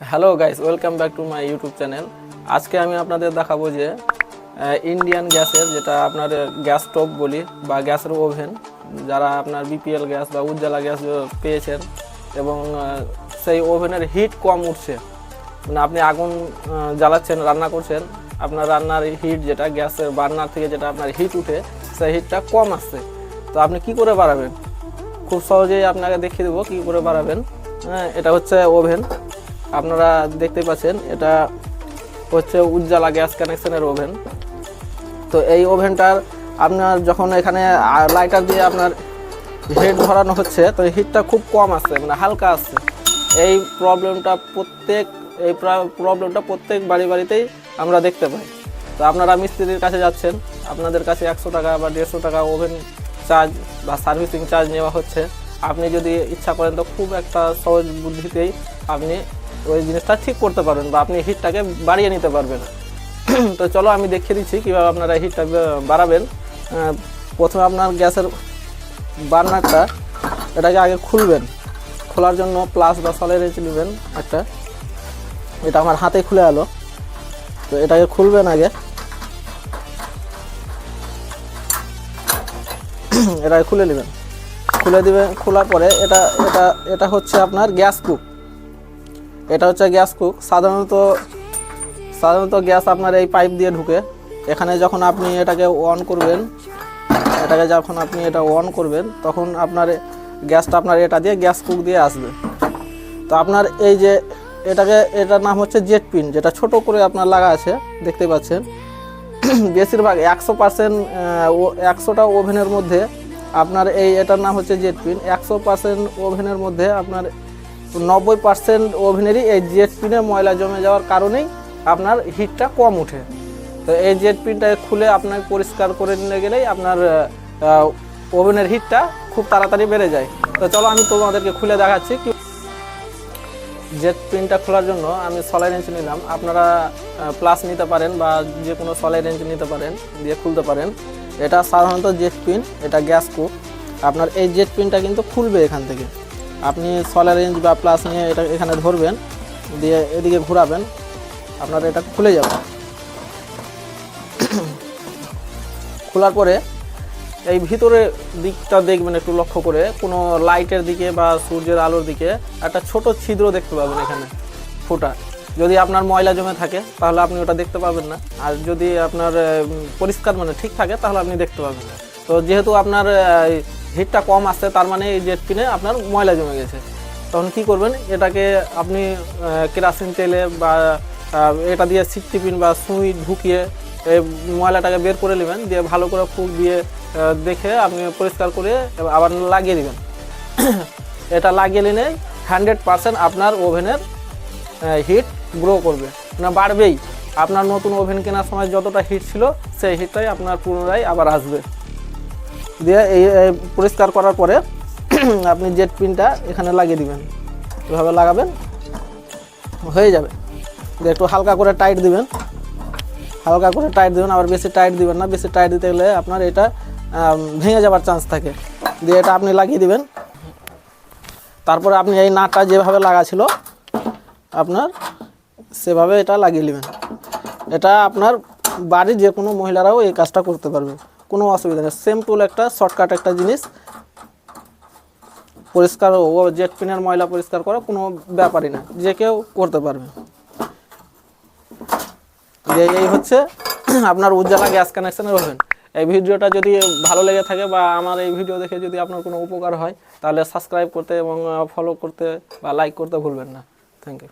Hello guys, welcome back to my YouTube channel. আজকে আমি আপনাদের দেখাবো যে ইন্ডিয়ান গ্যাসের, যেটা আপনার গ্যাস স্টোভ বলি বা গ্যাসের ওভেন, যারা আপনার বিপিএল গ্যাস বা উজ্জ্বলা গ্যাস পেয়েছেন এবং সেই ওভেনের হিট কম উঠছে, মানে আপনি আগুন জ্বালাচ্ছেন, রান্না করছেন, আপনার রান্নার হিট যেটা গ্যাসের বার্নার থেকে যেটা আপনার হিট উঠে, সেই হিটটা কম আসছে। তো আপনি কি করে বাড়াবেন? খুব সহজেই আপনাকে দেখিয়ে দেবো কী করে বাড়াবেন। এটা হচ্ছে ওভেন, আপনারা দেখতে পাচ্ছেন, এটা হচ্ছে উজ্জ্বলা গ্যাস কানেকশনের ওভেন। তো এই ওভেনটার আপনার যখন এখানে লাইটার দিয়ে আপনার হিট ধরানো হচ্ছে, তো হিটটা খুব কম আসছে, মানে হালকা আসছে। এই প্রবলেমটা প্রত্যেক বাড়িতেই আমরা দেখতে পাই। তো আপনারা মিস্ত্রির কাছে যাচ্ছেন, আপনাদের কাছে 100 টাকা বা 150 টাকা ওভেন চার্জ বা সার্ভিসিং চার্জ নেওয়া হচ্ছে। আপনি যদি ইচ্ছা করেন তো খুব একটা সহজ বুদ্ধিতেই আপনি ওই জিনিসটা ঠিক করতে পারবেন বা আপনি হিটটাকে বাড়িয়ে নিতে পারবেন। তো চলো আমি দেখিয়ে দিচ্ছি কীভাবে আপনারা হিটটা বাড়াবেন। প্রথমে আপনার গ্যাসের বার্নারটা, এটাকে আগে খুলবেন। খোলার জন্য প্লাস বা সলের রেঞ্জ নেবেন একটা। এটা আমার হাতে খুলে এলো, তো এটাকে খুলবেন আগে। এটাকে খুলে নেবেন, খোলার পরে এটা হচ্ছে আপনার গ্যাস কুক। এটা হচ্ছে গ্যাস কুক। সাধারণত গ্যাস আপনার এই পাইপ দিয়ে ঢুকে। এখানে যখন আপনি এটাকে অন করবেন, তখন আপনার গ্যাসটা আপনার এটা দিয়ে গ্যাস কুক দিয়ে আসবে। তো আপনার এই যে এটার নাম হচ্ছে জেট পিন, যেটা ছোট করে আপনার লাগা আছে, দেখতে পাচ্ছেন। বেশিরভাগ 100টা ওভেনের মধ্যে আপনার এটার নাম হচ্ছে জেট পিন। 100% ওভেনের মধ্যে আপনার 90% ওভেনেরই এই জেট পিনে ময়লা জমে যাওয়ার কারণেই আপনার হিটটা কম উঠে। তো এই জেট পিনটা খুলে আপনাকে পরিষ্কার করে নিয়ে গেলেই আপনার ওভেনের হিটটা খুব তাড়াতাড়ি বেড়ে যায়। তো চলো আমি তোমাদেরকে খুলে দেখাচ্ছি। জেট পিনটা খোলার জন্য আমি সলাই রেঞ্জ নিলাম। আপনারা প্লাস নিতে পারেন বা যে কোনো সলাই রেঞ্জ নিতে পারেন, দিয়ে খুলতে পারেন। এটা সাধারণত জেট পিন, এটা গ্যাস কুক। আপনার এই জেট পিনটা কিন্তু খুলবে এখান থেকে। আপনি সলাই রেঞ্জ বা প্লাস নিয়ে এটা এখানে ধরবেন, দিয়ে এদিকে ঘোরাবেন, আপনার এটা খুলে যাবে। খোলার পরে এই ভিতরে দিকটা দেখবেন, একটু লক্ষ্য করে, কোনো লাইটের দিকে বা সূর্যের আলোর দিকে একটা ছোট ছিদ্র দেখতে পাবেন, এখানে ফুটা। যদি আপনার ময়লা জমে থাকে তাহলে আপনি ওটা দেখতে পাবেন না, আর যদি আপনার পরিষ্কার মানে ঠিক থাকে তাহলে আপনি দেখতে পাবেন। তো যেহেতু আপনার হিটটা কম আসছে, তার মানে এই জেট পিনে আপনার ময়লা জমে গেছে। তখন কি করবেন, এটাকে আপনি কেরাসিন তেলে বা এটা দিয়ে সিকটি পিন বা সুই ঢুকিয়ে এই ময়লাটাকে বের করে নেবেন, দিয়ে ভালো করে ফুক দিয়ে দেখে আপনি পরিষ্কার করে আবার লাগিয়ে দেবেন। এটা লাগিয়ে নিলে 100% আপনার ওভেনের হিট গ্রো করবে, না বাড়বেই। আপনার নতুন ওভেন কেনার সময় যতটা হিট ছিল, সেই হিটটাই আপনার পুনরায় আবার আসবে। দিয়ে এই পরিষ্কার করার পরে আপনি জেট পিনটা এখানে লাগিয়ে দিবেন, এভাবে লাগাবেন, হয়ে যাবে। দিয়ে একটু হালকা করে টাইট দিবেন, আবার বেশি টাইট দিবেন না। বেশি টাইট দিতে গেলে আপনার এটা ভেঙে যাওয়ার চান্স থাকে। দিয়ে এটা আপনি লাগিয়ে দিবেন। তারপরে আপনি এই নাটটা যেভাবে লাগা ছিল আপনার, সেভাবে এটা লাগিয়ে নেবেন। এটা আপনার বাড়ির যে কোনো মহিলারাও এই কাজটা করতে পারবে, কোনো অসুবিধা নেই। সিম্পল একটা শর্টকাট একটা জিনিস, পরিষ্কার জেট পিনের ময়লা পরিষ্কার করা কোনো ব্যাপারই না, যে কেউ করতে পারবে। এই হচ্ছে আপনার উজ্জ্বলা গ্যাস কানেকশনের ওভেন। এই ভিডিওটা যদি ভালো লেগে থাকে বা আমার এই ভিডিও দেখে যদি আপনার কোনো উপকার হয়, তাহলে সাবস্ক্রাইব করতে এবং ফলো করতে বা লাইক করতে ভুলবেন না। Thank you.